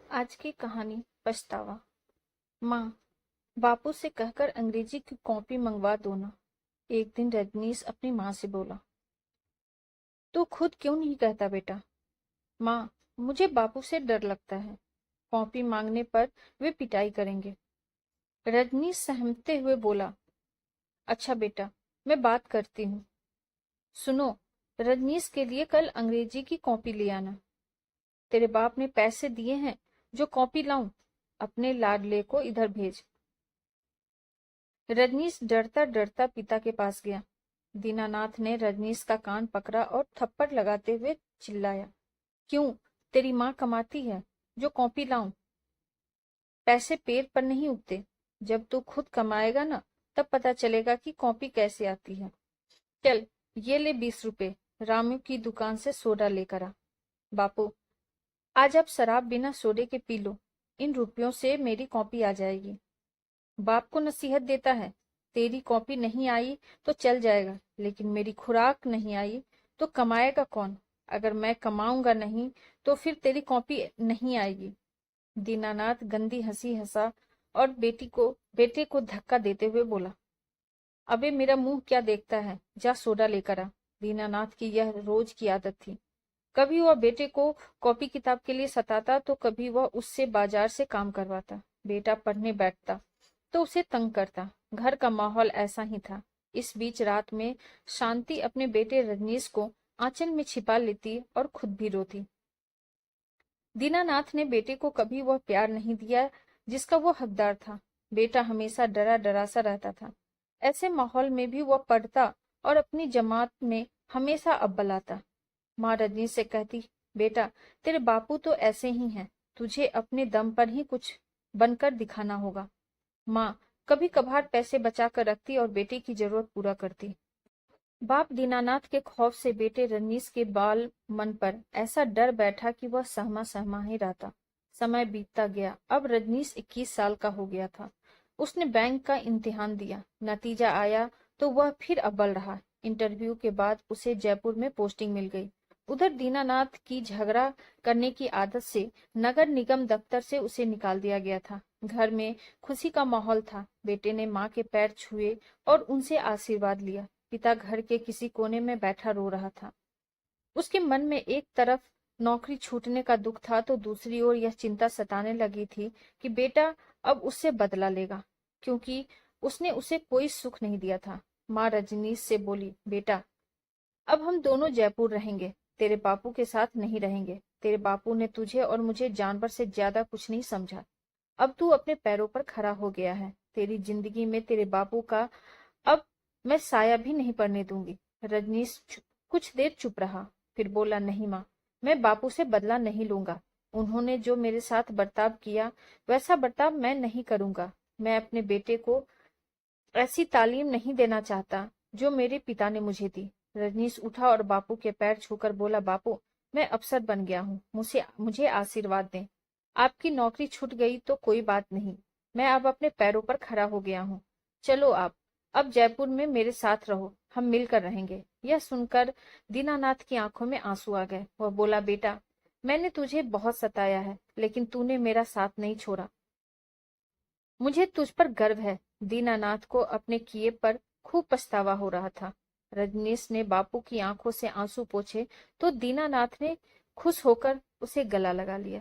आज की कहानी पछतावा। माँ, बापू से कहकर अंग्रेजी की कॉपी मंगवा दो ना। एक दिन रजनीश अपनी माँ से बोला। तू खुद क्यों नहीं कहता बेटा? माँ, मुझे बापू से डर लगता है। कॉपी मांगने पर वे पिटाई करेंगे। रजनीश सहमते हुए बोला, अच्छा बेटा, मैं बात करती हूँ। सुनो, रजनीश के लिए कल अंग्रेजी की कॉपी ले आना। तेरे बाप ने पैसे दिए हैं, जो कॉपी लाऊं? अपने लाडले को इधर भेज। रजनीश डरता डरता पिता के पास गया। दीनानाथ ने रजनीश का कान पकड़ा और थप्पड़ लगाते हुए चिल्लाया, क्यों? तेरी माँ कमाती है, जो कॉपी लाऊं? पैसे पेड़ पर नहीं उगते। जब तू खुद कमाएगा ना, तब पता चलेगा कि कॉपी कैसे आती है। चल, ये ले 20 रुपए, रामू की दुकान से सोडा लेकर आ। बापू, आज आप शराब बिना सोडे के पी लो। इन रुपयों से मेरी कॉपी आ जाएगी। बाप को नसीहत देता है, तेरी कॉपी नहीं आई तो चल जाएगा, लेकिन मेरी खुराक नहीं आई तो कमाएगा कौन? अगर मैं कमाऊंगा नहीं तो फिर तेरी कॉपी नहीं आएगी। दीनानाथ गंदी हंसी हंसा और बेटे को धक्का देते हुए बोला, अबे मेरा मुंह क्या देखता है, जा सोडा लेकर आ। दीनानाथ की यह रोज की आदत थी। कभी वह बेटे को कॉपी किताब के लिए सताता तो कभी वह उससे बाजार से काम करवाता। बेटा पढ़ने बैठता तो उसे तंग करता। घर का माहौल ऐसा ही था। इस बीच रात में शांति अपने बेटे रजनीश को आंचल में छिपा लेती और खुद भी रोती। दीनानाथ ने बेटे को कभी वह प्यार नहीं दिया जिसका वो हकदार था। बेटा हमेशा डरा डरा सा रहता था। ऐसे माहौल में भी वह पढ़ता और अपनी जमात में हमेशा अव्वल आता। माँ रजनीश से कहती, बेटा, तेरे बापू तो ऐसे ही हैं, तुझे अपने दम पर ही कुछ बनकर दिखाना होगा। माँ कभी कभार पैसे बचा कर रखती और बेटे की जरूरत पूरा करती। बाप दीनानाथ के खौफ से बेटे रजनीश के बाल मन पर ऐसा डर बैठा कि वह सहमा सहमा ही रहता। समय बीतता गया। अब रजनीश 21 साल का हो गया था। उसने बैंक का इम्तिहान दिया। नतीजा आया तो वह फिर अव्वल रहा। इंटरव्यू के बाद उसे जयपुर में पोस्टिंग मिल गई। उधर दीनानाथ की झगड़ा करने की आदत से नगर निगम दफ्तर से उसे निकाल दिया गया था। घर में खुशी का माहौल था। बेटे ने माँ के पैर छुए और उनसे आशीर्वाद लिया। पिता घर के किसी कोने में बैठा रो रहा था। उसके मन में एक तरफ नौकरी छूटने का दुख था तो दूसरी ओर यह चिंता सताने लगी थी कि बेटा अब उससे बदला लेगा, क्योंकि उसने उसे कोई सुख नहीं दिया था। माँ रजनीश से बोली, बेटा, अब हम दोनों जयपुर रहेंगे, तेरे बापू के साथ नहीं रहेंगे। तेरे बापू ने तुझे और मुझे जानवर से ज्यादा कुछ नहीं समझा। अब तू अपने पैरों पर खड़ा हो गया है। तेरी जिंदगी में तेरे बापू का अब मैं साया भी नहीं पड़ने दूंगी। रजनीश कुछ देर चुप रहा, फिर बोला, नहीं माँ, मैं बापू से बदला नहीं लूंगा। उन्होंने जो मेरे साथ बर्ताव किया वैसा बर्ताव मैं नहीं करूंगा। मैं अपने बेटे को ऐसी तालीम नहीं देना चाहता जो मेरे पिता ने मुझे दी। रजनीश उठा और बापू के पैर छूकर बोला, बापू, मैं अफसर बन गया हूँ, मुझे आशीर्वाद दें। आपकी नौकरी छूट गई तो कोई बात नहीं, मैं अब अपने पैरों पर खड़ा हो गया हूँ। चलो आप अब जयपुर में मेरे साथ रहो, हम मिलकर रहेंगे। यह सुनकर दीनानाथ की आंखों में आंसू आ गए। वह बोला, बेटा, मैंने तुझे बहुत सताया है, लेकिन तूने मेरा साथ नहीं छोड़ा। मुझे तुझ पर गर्व है। दीनानाथ को अपने किए पर खूब पछतावा हो रहा था। रजनीश ने बापू की आंखों से आंसू पोंछे तो दीनानाथ ने खुश होकर उसे गला लगा लिया।